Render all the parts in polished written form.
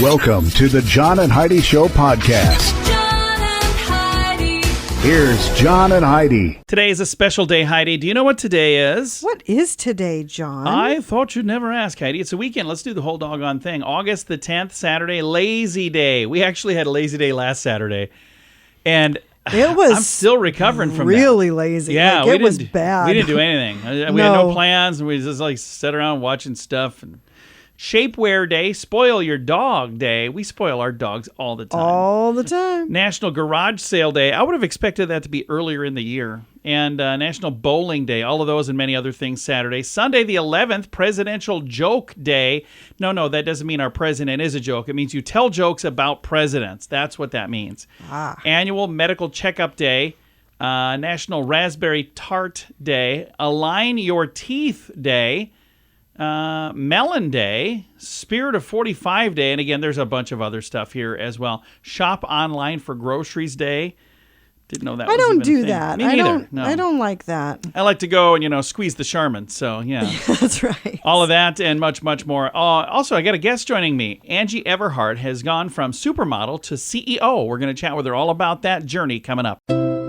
Welcome to the John and Heidi Show podcast. John and Heidi. Here's John and Heidi. Today is a special day, Heidi. Do you know what today is? What is today, John? I thought you'd never ask, Heidi. It's a weekend. Let's do the whole doggone thing. August the 10th, Saturday, Lazy Day. We actually had a Lazy Day last Saturday. And It was I'm still recovering from really that. lazy. Yeah, it was bad. We didn't do anything. We had no plans, and we just sat around watching stuff. And Shapewear Day, Spoil Your Dog Day. We spoil our dogs all the time. All the time. National Garage Sale Day. I would have expected that to be earlier in the year. And National Bowling Day. All of those and many other things Saturday. Sunday the 11th, Presidential Joke Day. No, that doesn't mean our president is a joke. It means you tell jokes about presidents. That's what that means. Annual Medical Checkup Day. National Raspberry Tart Day. Align Your Teeth Day. Melon Day, Spirit of 45 Day, and again, there's a bunch of other stuff here as well. Shop Online for Groceries Day. Didn't know that. I was don't even a do thing. that. Me neither. No. I don't like that. I like to go and squeeze the Charmin. So yeah, That's right. all of that and much more. Also, I got a guest joining me. Angie Everheart has gone from supermodel to CEO. We're going to chat with her all about that journey coming up.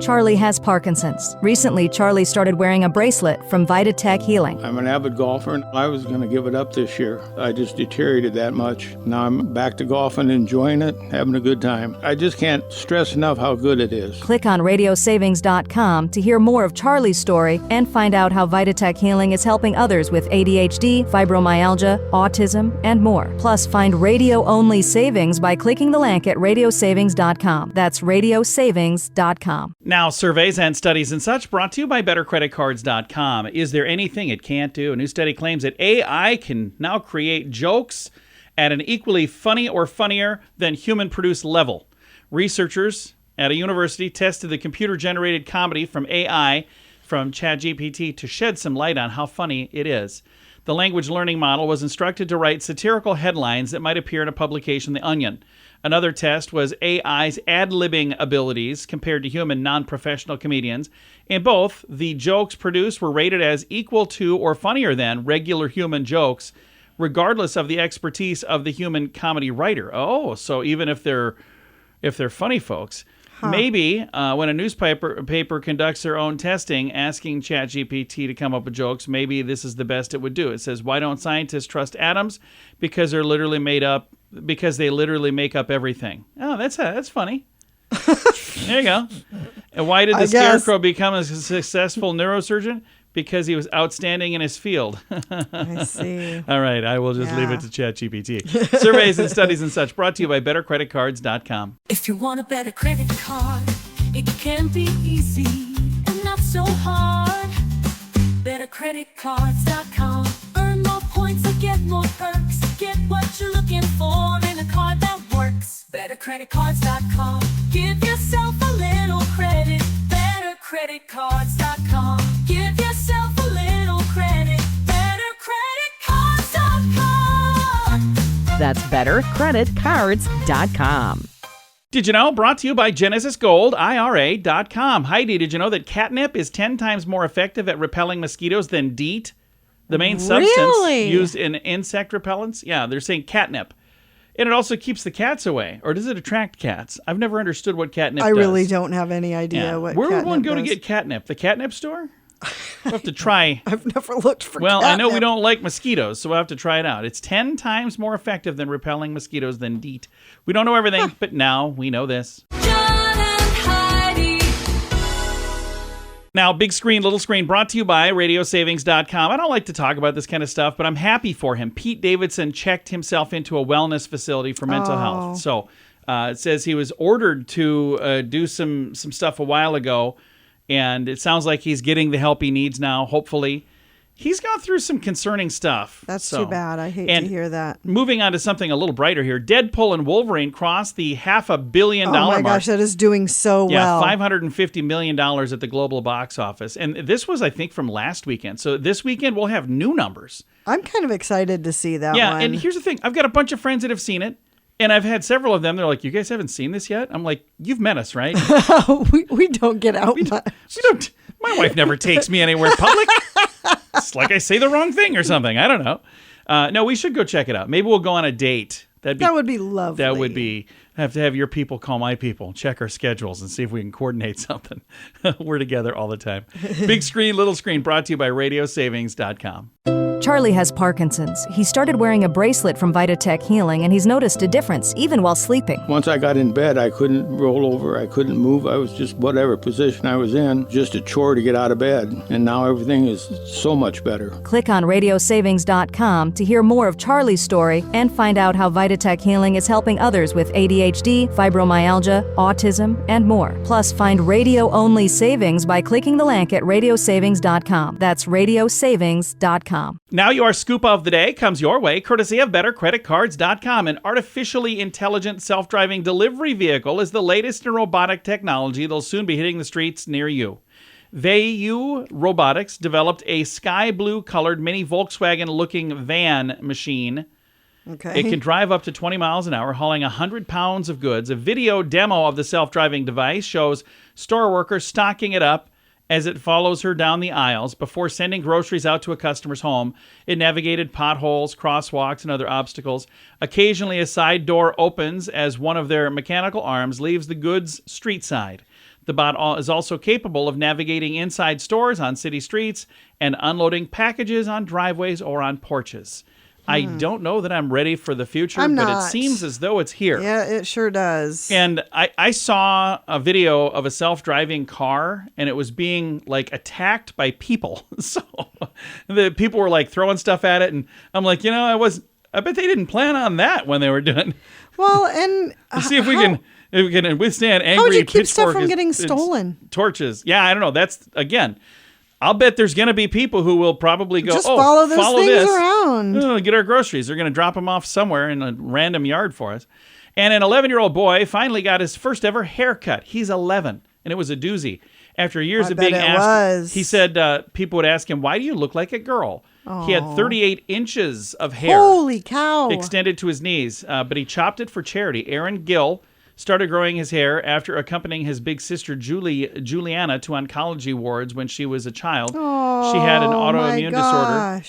Charlie has Parkinson's. Recently, Charlie started wearing a bracelet from VitaTech Healing. I'm an avid golfer, and I was going to give it up this year. I just deteriorated that much. Now I'm back to golfing, enjoying it, having a good time. I just can't stress enough how good it is. Click on radiosavings.com to hear more of Charlie's story and find out how VitaTech Healing is helping others with ADHD, fibromyalgia, autism, and more. Plus, find radio-only savings by clicking the link at radiosavings.com. That's radiosavings.com. Now, surveys and studies and such brought to you by BetterCreditCards.com. Is there anything it can't do? A new study claims that AI can now create jokes at an equally funny or funnier than human-produced level. Researchers at a university tested the computer-generated comedy from AI from ChatGPT to shed some light on how funny it is. The language learning model was instructed to write satirical headlines that might appear in a publication, The Onion. Another test was AI's ad-libbing abilities compared to human non-professional comedians. In both, the jokes produced were rated as equal to or funnier than regular human jokes, regardless of the expertise of the human comedy writer. Oh, so even if they're funny folks. Maybe when a newspaper conducts their own testing, asking ChatGPT to come up with jokes, maybe this is the best it would do. It says, why don't scientists trust atoms? Because they literally make up everything. Oh, that's funny. There you go. And why did the scarecrow become a successful neurosurgeon? Because he was outstanding in his field. I see. All right, I will just leave it to ChatGPT. Surveys and studies and such brought to you by BetterCreditCards.com. If you want a better credit card, it can be easy and not so hard. BetterCreditCards.com. Earn more points and get more perks. Get what you're looking for in a card that works. BetterCreditCards.com. Give yourself a little credit. BetterCreditCards.com. Give yourself a little credit. BetterCreditCards.com. That's BetterCreditCards.com. Did you know? Brought to you by GenesisGoldIRA.com. Heidi, did you know that catnip is 10 times more effective at repelling mosquitoes than DEET, the main substance used in insect repellents? Yeah, they're saying catnip. And it also keeps the cats away. Or does it attract cats? I've never understood what catnip does. I really don't have any idea what Where would one catnip go to does. get catnip? The catnip store? We'll have to try. I've never looked for Well, catnip. I know we don't like mosquitoes, so we'll have to try it out. It's 10 times more effective than repelling mosquitoes than DEET. We don't know everything, but now we know this. John and Heidi. Now, big screen, little screen, brought to you by radiosavings.com. I don't like to talk about this kind of stuff, but I'm happy for him. Pete Davidson checked himself into a wellness facility for mental health. So it says he was ordered to do some stuff a while ago, and it sounds like he's getting the help he needs now, hopefully. He's gone through some concerning stuff. That's too bad. I hate to hear that. Moving on to something a little brighter here. Deadpool and Wolverine crossed the $500 million mark. Oh my gosh, that is doing so well. Yeah, $550 million at the global box office. And this was, I think, from last weekend. So this weekend we'll have new numbers. I'm kind of excited to see that one. Yeah, and here's the thing. I've got a bunch of friends that have seen it. And I've had several of them. They're like, you guys haven't seen this yet? I'm like, you've met us, right? we don't get out much. We don't. My wife never takes me anywhere public. It's like I say the wrong thing or something. I don't know. No, we should go check it out. Maybe we'll go on a date That would be lovely. That would be. Have to have your people call my people, check our schedules, and see if we can coordinate something. We're together all the time. Big screen, little screen, brought to you by radiosavings.com. Charlie has Parkinson's. He started wearing a bracelet from Vitatech Healing, and he's noticed a difference even while sleeping. Once I got in bed, I couldn't roll over. I couldn't move. I was just whatever position I was in, just a chore to get out of bed. And now everything is so much better. Click on radiosavings.com to hear more of Charlie's story and find out how Vitatech Healing is helping others with ADHD, fibromyalgia, autism, and more. Plus, find radio-only savings by clicking the link at radiosavings.com. That's radiosavings.com. Now your scoop of the day comes your way, courtesy of BetterCreditCards.com. An artificially intelligent self-driving delivery vehicle is the latest in robotic technology that'll soon be hitting the streets near you. Vayu Robotics developed a sky blue-colored mini Volkswagen-looking van machine. Okay. It can drive up to 20 miles an hour, hauling 100 pounds of goods. A video demo of the self-driving device shows store workers stocking it up as it follows her down the aisles. Before sending groceries out to a customer's home, it navigated potholes, crosswalks, and other obstacles. Occasionally, a side door opens as one of their mechanical arms leaves the goods street side. The bot is also capable of navigating inside stores on city streets and unloading packages on driveways or on porches. I don't know that I'm ready for the future, but it seems as though it's here. Yeah, it sure does. And I saw a video of a self-driving car, and it was being like attacked by people. So the people were like throwing stuff at it, and I'm like, I bet they didn't plan on that when they were doing. Well, and Let's see if we can withstand angry. How would you keep stuff pitchfork from getting stolen? Torches. Yeah, I don't know. That's again. I'll bet there's going to be people who will probably go, just follow those things around. Get our groceries. They're going to drop them off somewhere in a random yard for us. And an 11-year-old boy finally got his first ever haircut. He's 11, and it was a doozy. After years of being asked, he said people would ask him, "Why do you look like a girl?" He had 38 inches of hair. Holy cow. Extended to his knees, but he chopped it for charity. Aaron Gill started growing his hair after accompanying his big sister Juliana to oncology wards when she was a child. She had an autoimmune disorder,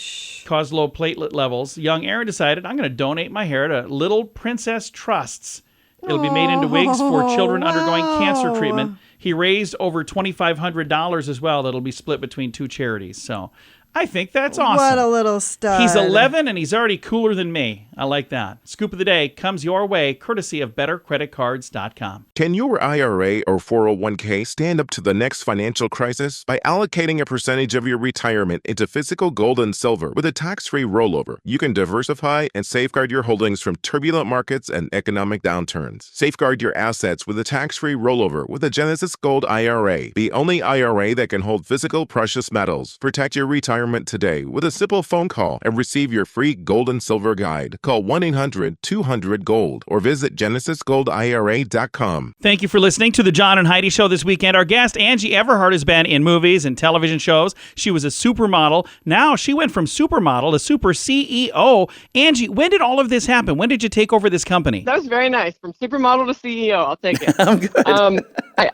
caused low platelet levels. Young Aaron decided, I'm going to donate my hair to Little Princess Trusts. It'll be made into wigs for children undergoing cancer treatment. He raised over $2,500 as well that'll be split between two charities. So I think that's awesome. What a little stud. He's 11 and he's already cooler than me. I like that. Scoop of the day comes your way courtesy of BetterCreditCards.com. Can your IRA or 401k stand up to the next financial crisis? By allocating a percentage of your retirement into physical gold and silver with a tax-free rollover, you can diversify and safeguard your holdings from turbulent markets and economic downturns. Safeguard your assets with a tax-free rollover with a Genesis Gold IRA, the only IRA that can hold physical precious metals. Protect your retirement today with a simple phone call and receive your free gold and silver guide. Call 1-800-200-GOLD or visit genesisgoldira.com. Thank you for listening to the John and Heidi Show this weekend. Our guest, Angie Everheart, has been in movies and television shows. She was a supermodel. Now she went from supermodel to super CEO. Angie, when did all of this happen? When did you take over this company? That was very nice. From supermodel to CEO. I'll take it. I'm good.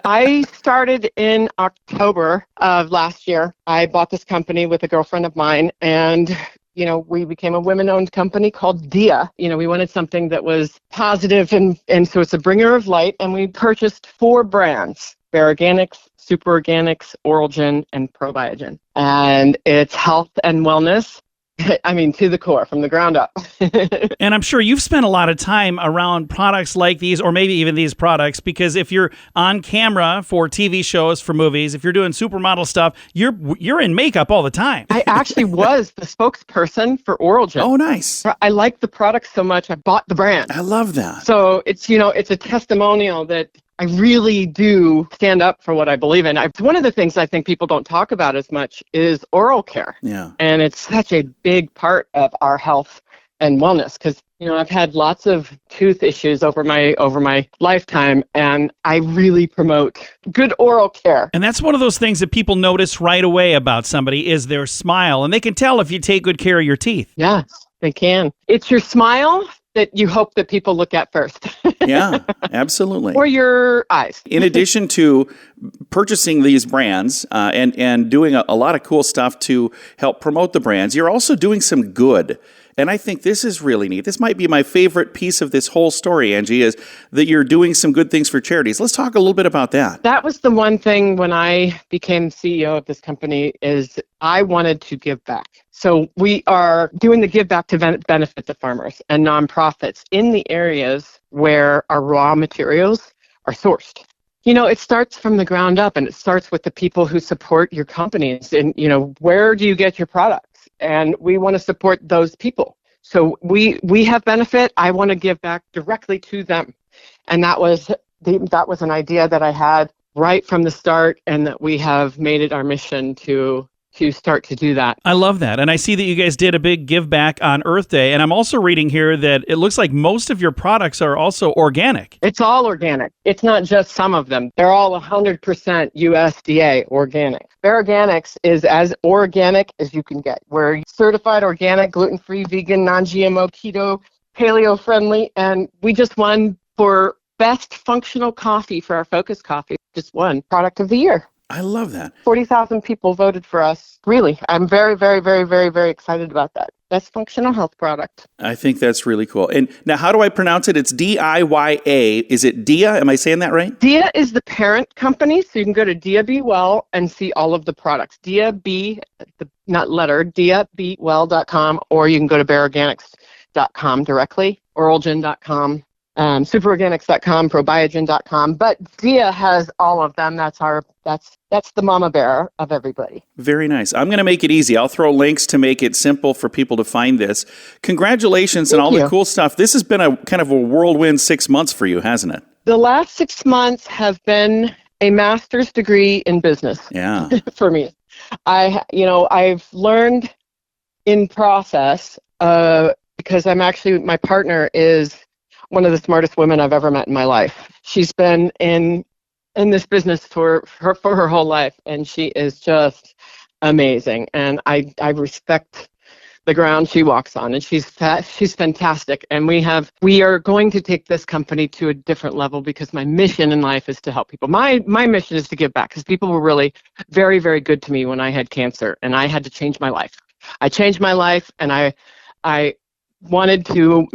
I started in October of last year. I bought this company with a girlfriend of mine, and we became a women-owned company called DIYA. We wanted something that was positive, and so it's a bringer of light, and we purchased 4 brands: Bare Organics, Super Organics, Oralgen, and Probiogen. And it's health and wellness. To the core, from the ground up. And I'm sure you've spent a lot of time around products like these, or maybe even these products, because if you're on camera for TV shows, for movies, if you're doing supermodel stuff, you're in makeup all the time. I actually was the spokesperson for Oralgen. Oh, nice. I like the product so much, I bought the brand. I love that. So it's a testimonial that I really do stand up for what I believe in. One of the things I think people don't talk about as much is oral care. Yeah. And it's such a big part of our health and wellness because, I've had lots of tooth issues over my lifetime, and I really promote good oral care. And that's one of those things that people notice right away about somebody is their smile, and they can tell if you take good care of your teeth. Yes, they can. It's your smile that you hope that people look at first. Yeah, absolutely. Or your eyes. In addition to purchasing these brands and doing a lot of cool stuff to help promote the brands, you're also doing some good. And I think this is really neat. This might be my favorite piece of this whole story, Angie, is that you're doing some good things for charities. Let's talk a little bit about that. That was the one thing when I became CEO of this company is I wanted to give back. So we are doing the give back to benefit the farmers and nonprofits in the areas where our raw materials are sourced. You know, it starts from the ground up, and it starts with the people who support your companies. And, you know, where do you get your products? And we want to support those people. So we have benefit. I want to give back directly to them. And that was an idea that I had right from the start, and that we have made it our mission to start to do that. I love that. And I see that you guys did a big give back on Earth Day. And I'm also reading here that it looks like most of your products are also organic. It's all organic. It's not just some of them. They're all 100% USDA organic. Bare Organics is as organic as you can get. We're certified organic, gluten-free, vegan, non-GMO, keto, paleo-friendly. And we just won for best functional coffee for our Focus Coffee. Just won product of the year. I love that. 40,000 people voted for us. Really, I'm very, very, very, very, very excited about that. Best functional health product. I think that's really cool. And now, how do I pronounce it? It's DIYA. Is it DIYA? Am I saying that right? DIYA is the parent company, so you can go to DIYA Be Well and see all of the products. DIYABewell.com, or you can go to bearorganics.com directly, or Oralgen.com. Superorganics.com, probiogen.com, but DIYA has all of them. That's the mama bear of everybody. Very nice. I'm going to make it easy. I'll throw links to make it simple for people to find this. Congratulations on all the cool stuff. This has been a kind of a whirlwind 6 months for you, hasn't it? The last 6 months have been a master's degree in business. Yeah. For me. I've learned in process because my partner is one of the smartest women I've ever met in my life. She's been in this business for her whole life, and she is just amazing. And I respect the ground she walks on, and she's fantastic. And we are going to take this company to a different level, because my mission in life is to help people. My mission is to give back, because people were really very, very good to me when I had cancer, and I had to change my life. I changed my life, and I wanted to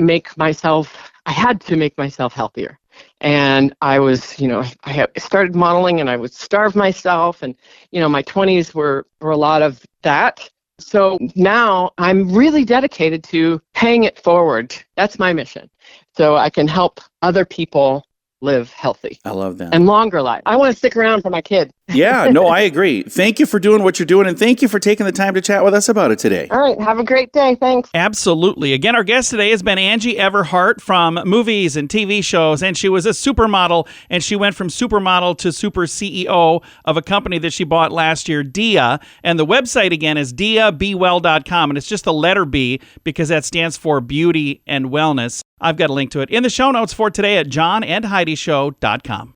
I had to make myself healthier. And I was, I started modeling, and I would starve myself. And, my 20s were a lot of that. So now I'm really dedicated to paying it forward. That's my mission. So I can help other people live healthy. I love that. And longer life. I want to stick around for my kid. Yeah, no, I agree. Thank you for doing what you're doing, and thank you for taking the time to chat with us about it today. All right, have a great day. Thanks. Absolutely. Again, our guest today has been Angie Everheart from movies and TV shows, and she was a supermodel, and she went from supermodel to super CEO of a company that she bought last year, DIYA, and the website again is DIYABewell.com, and it's just the letter B because that stands for beauty and wellness. I've got a link to it in the show notes for today at johnandheidishow.com.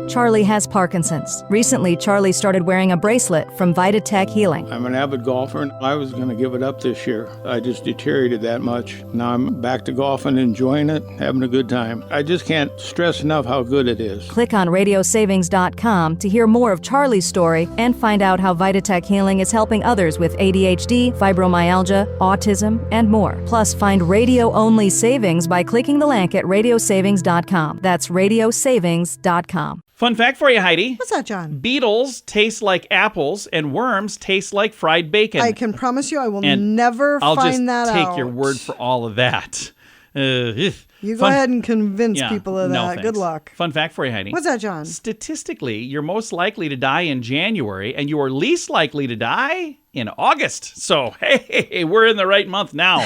Charlie has Parkinson's. Recently, Charlie started wearing a bracelet from VitaTech Healing. I'm an avid golfer, and I was going to give it up this year. I just deteriorated that much. Now I'm back to golfing, enjoying it, having a good time. I just can't stress enough how good it is. Click on radiosavings.com to hear more of Charlie's story and find out how VitaTech Healing is helping others with ADHD, fibromyalgia, autism, and more. Plus, find radio-only savings by clicking the link at radiosavings.com. That's radiosavings.com. Fun fact for you, Heidi. What's that, John? Beetles taste like apples, and worms taste like fried bacon. I can promise you I will never find that out. I'll just take your word for all of that. You go ahead and convince people of that. No, good luck. Fun fact for you, Heidi. What's that, John? Statistically, you're most likely to die in January, and you are least likely to die in August. So, hey, we're in the right month now.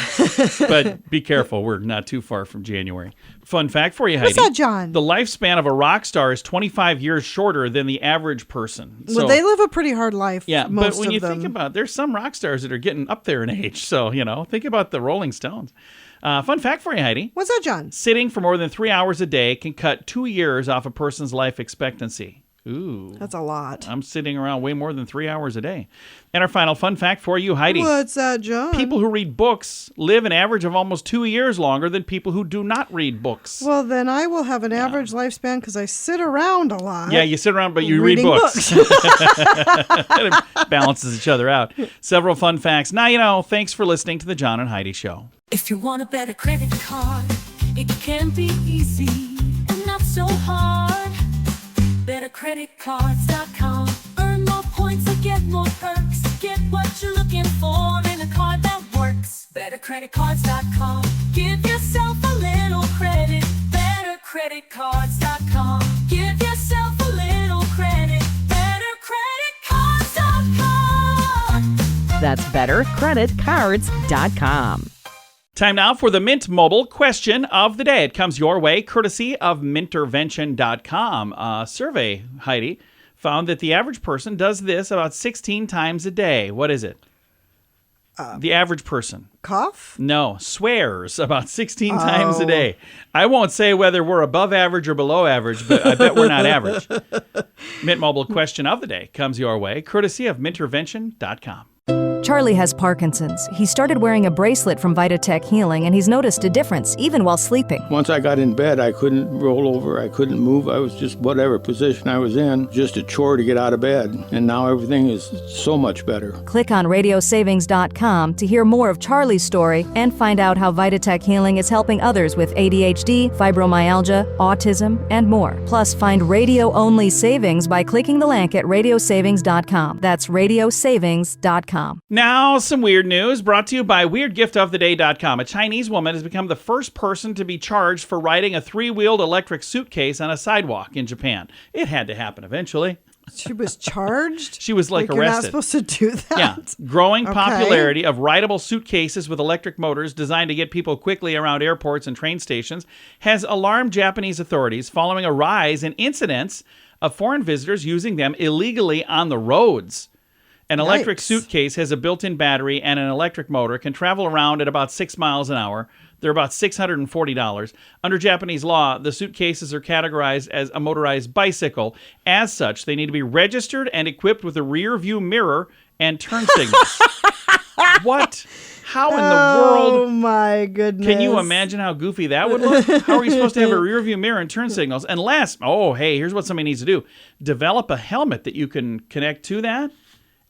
But be careful. We're not too far from January. Fun fact for you, Heidi. What's that, John? The lifespan of a rock star is 25 years shorter than the average person. Well, they live a pretty hard life. Yeah, most but when of you them. think about it, there's some rock stars that are getting up there in age. So, think about the Rolling Stones. Fun fact for you, Heidi. What's that, John? Sitting for more than 3 hours a day can cut 2 years off a person's life expectancy. Ooh. That's a lot. I'm sitting around way more than 3 hours a day. And our final fun fact for you, Heidi. What's that, John? People who read books live an average of almost 2 years longer than people who do not read books. Well, then I will have an average lifespan because I sit around a lot. Yeah, you sit around, but you read reading books. It balances each other out. Several fun facts. Now, thanks for listening to The John and Heidi Show. If you want a better credit card, it can be easy and not so hard. BetterCreditCards.com. Earn more points and get more perks. Get what you're looking for in a card that works. BetterCreditCards.com. Give yourself a little credit. BetterCreditCards.com. Give yourself a little credit. BetterCreditCards.com. That's BetterCreditCards.com. Time now for the Mint Mobile question of the day. It comes your way courtesy of Mintervention.com. A survey, Heidi, found that the average person does this about 16 times a day. What is it? The average person. Cough? No, swears about 16 times a day. I won't say whether we're above average or below average, but I bet we're not average. Mint Mobile question of the day comes your way courtesy of Mintervention.com. Charlie has Parkinson's. He started wearing a bracelet from Vitatech Healing, and he's noticed a difference even while sleeping. Once I got in bed, I couldn't roll over. I couldn't move. I was just whatever position I was in, just a chore to get out of bed. And now everything is so much better. Click on radiosavings.com to hear more of Charlie's story and find out how Vitatech Healing is helping others with ADHD, fibromyalgia, autism, and more. Plus, find radio-only savings by clicking the link at radiosavings.com. That's radiosavings.com. Now, some weird news brought to you by WeirdGiftOfTheDay.com. A Chinese woman has become the first person to be charged for riding a 3-wheeled electric suitcase on a sidewalk in Japan. It had to happen eventually. She was charged? She was arrested. You're not supposed to do that. Yeah. Growing popularity of rideable suitcases with electric motors designed to get people quickly around airports and train stations has alarmed Japanese authorities following a rise in incidents of foreign visitors using them illegally on the roads. An electric suitcase has a built-in battery and an electric motor, can travel around at about 6 miles an hour. They're about $640. Under Japanese law, the suitcases are categorized as a motorized bicycle. As such, they need to be registered and equipped with a rear view mirror and turn signals. What? How in the world? Oh, my goodness. Can you imagine how goofy that would look? How are you supposed to have a rear view mirror and turn signals? Unless, here's what somebody needs to do. Develop a helmet that you can connect to that.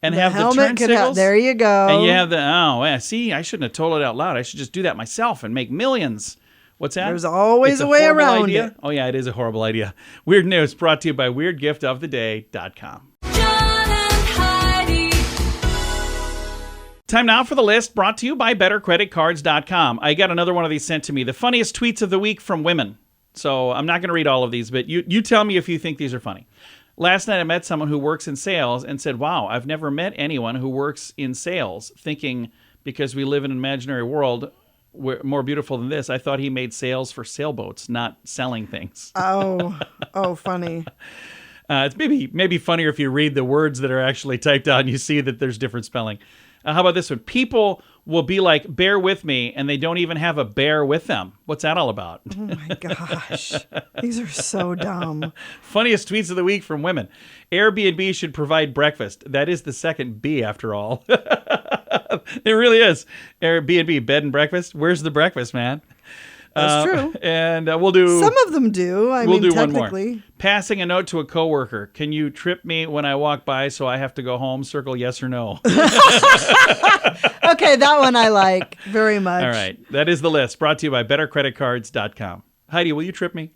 And have the turn signals. There you go. And you have see, I shouldn't have told it out loud. I should just do that myself and make millions. What's that? There's always a way around it. Oh, yeah, it is a horrible idea. Weird news brought to you by WeirdGiftOfTheDay.com. John and Heidi. Time now for the list brought to you by BetterCreditCards.com. I got another one of these sent to me. The funniest tweets of the week from women. So I'm not going to read all of these, but you tell me if you think these are funny. Last night I met someone who works in sales and said, wow, I've never met anyone who works in sales, thinking because we live in an imaginary world more beautiful than this, I thought he made sales for sailboats, not selling things. Oh, funny. It's maybe funnier if you read the words that are actually typed out and you see that there's different spelling. How about this one? People will be like, bear with me, and they don't even have a bear with them. What's that all about? Oh, my gosh. These are so dumb. Funniest tweets of the week from women. Airbnb should provide breakfast. That is the second B, after all. It really is. Airbnb, bed and breakfast. Where's the breakfast, man? That's true. And we'll do... Some of them do. We'll do technically. One more. Passing a note to a coworker. Can you trip me when I walk by so I have to go home? Circle yes or no. Okay, that one I like very much. All right. That is the list brought to you by BetterCreditCards.com. Heidi, will you trip me?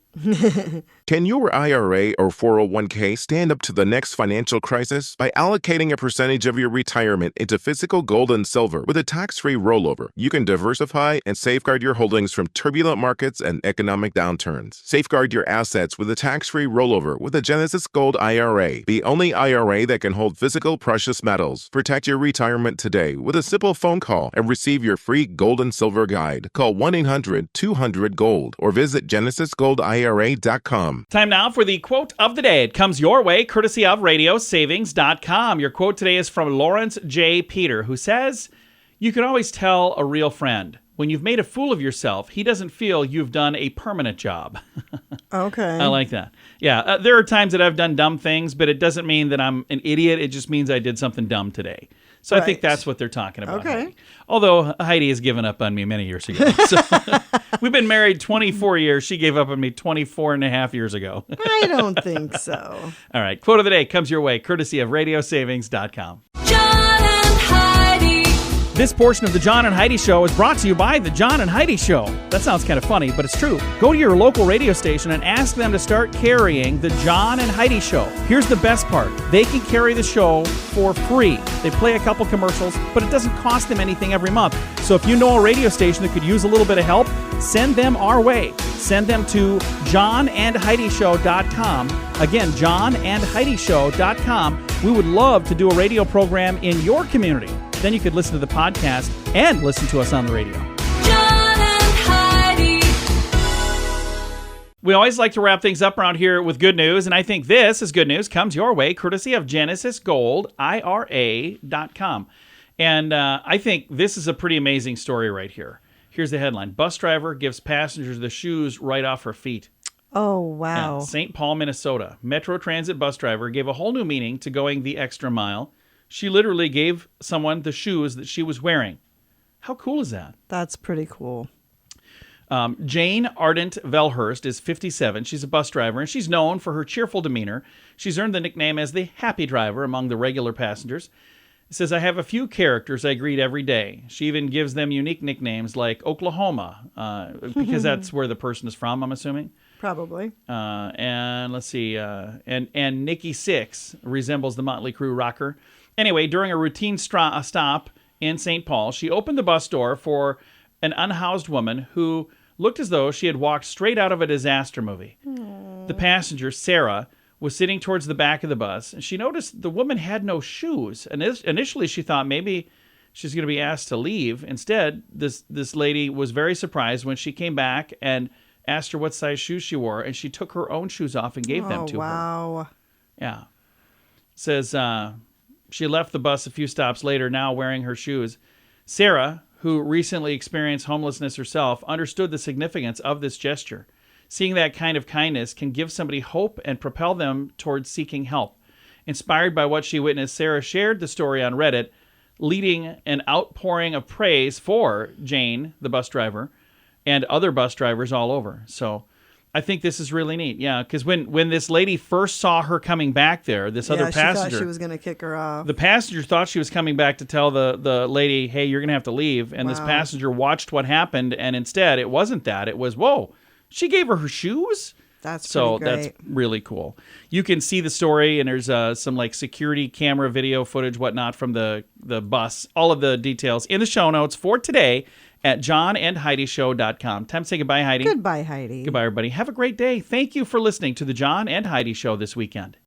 Can your IRA or 401k stand up to the next financial crisis by allocating a percentage of your retirement into physical gold and silver with a tax-free rollover? You can diversify and safeguard your holdings from turbulent markets and economic downturns. Safeguard your assets with a tax-free rollover with a Genesis Gold IRA, the only IRA that can hold physical precious metals. Protect your retirement today with a simple phone call and receive your free gold and silver guide. Call 1-800-200-GOLD or visit GenesisGoldIRA.com. Time now for the quote of the day. It comes your way courtesy of radiosavings.com. Your quote today is from Lawrence J. Peter, who says, you can always tell a real friend. When you've made a fool of yourself, he doesn't feel you've done a permanent job. Okay. I like that. Yeah, there are times that I've done dumb things, but it doesn't mean that I'm an idiot. It just means I did something dumb today. So I think that's what they're talking about. Okay. Heidi. Although Heidi has given up on me many years ago. So we've been married 24 years. She gave up on me 24 and a half years ago. I don't think so. All right. Quote of the day comes your way, courtesy of radiosavings.com. John and Heidi. This portion of the John and Heidi Show is brought to you by the John and Heidi Show. That sounds kind of funny, but it's true. Go to your local radio station and ask them to start carrying the John and Heidi Show. Here's the best part. They can carry the show for free. They play a couple commercials, but it doesn't cost them anything every month. So if you know a radio station that could use a little bit of help, send them our way. Send them to johnandheidishow.com. Again, johnandheidishow.com. We would love to do a radio program in your community. Then you could listen to the podcast and listen to us on the radio. John and Heidi. We always like to wrap things up around here with good news, and I think this is good news. Comes your way courtesy of GenesisGoldIRA.com. And I think this is a pretty amazing story right here. Here's the headline. Bus driver gives passengers the shoes right off her feet. Oh, wow. St. Paul, Minnesota. Metro Transit bus driver gave a whole new meaning to going the extra mile. She literally gave someone the shoes that she was wearing. How cool is that? That's pretty cool. Jane Ardent Velhurst is 57. She's a bus driver, and she's known for her cheerful demeanor. She's earned the nickname as the happy driver among the regular passengers. It says, I have a few characters I greet every day. She even gives them unique nicknames like Oklahoma, because that's where the person is from, I'm assuming. Probably. And let's see, and Nikki Sixx resembles the Motley Crue rocker. Anyway, during a routine stop in St. Paul, she opened the bus door for an unhoused woman who looked as though she had walked straight out of a disaster movie. Aww. The passenger, Sarah, was sitting towards the back of the bus, and she noticed the woman had no shoes. And initially, she thought maybe she's going to be asked to leave. Instead, this lady was very surprised when she came back and asked her what size shoes she wore, and she took her own shoes off and gave them to her. Wow. Yeah. It says she left the bus a few stops later, now wearing her shoes. Sarah, who recently experienced homelessness herself, understood the significance of this gesture. Seeing that kind of kindness can give somebody hope and propel them towards seeking help. Inspired by what she witnessed, Sarah shared the story on Reddit, leading an outpouring of praise for Jane, the bus driver, and other bus drivers all over. So I think this is really neat. Yeah, because when this lady first saw her coming back there, this other passenger, she thought she was going to kick her off. The passenger thought she was coming back to tell the lady, hey, you're going to have to leave. And this passenger watched what happened, and instead it wasn't that. It was, whoa, she gave her shoes? That's so pretty great. That's really cool. You can see the story, and there's some like security camera video footage, whatnot, from the bus. All of the details in the show notes for today at johnandheidishow.com. Time to say goodbye, Heidi. Goodbye, Heidi. Goodbye, everybody. Have a great day. Thank you for listening to the John and Heidi Show this weekend.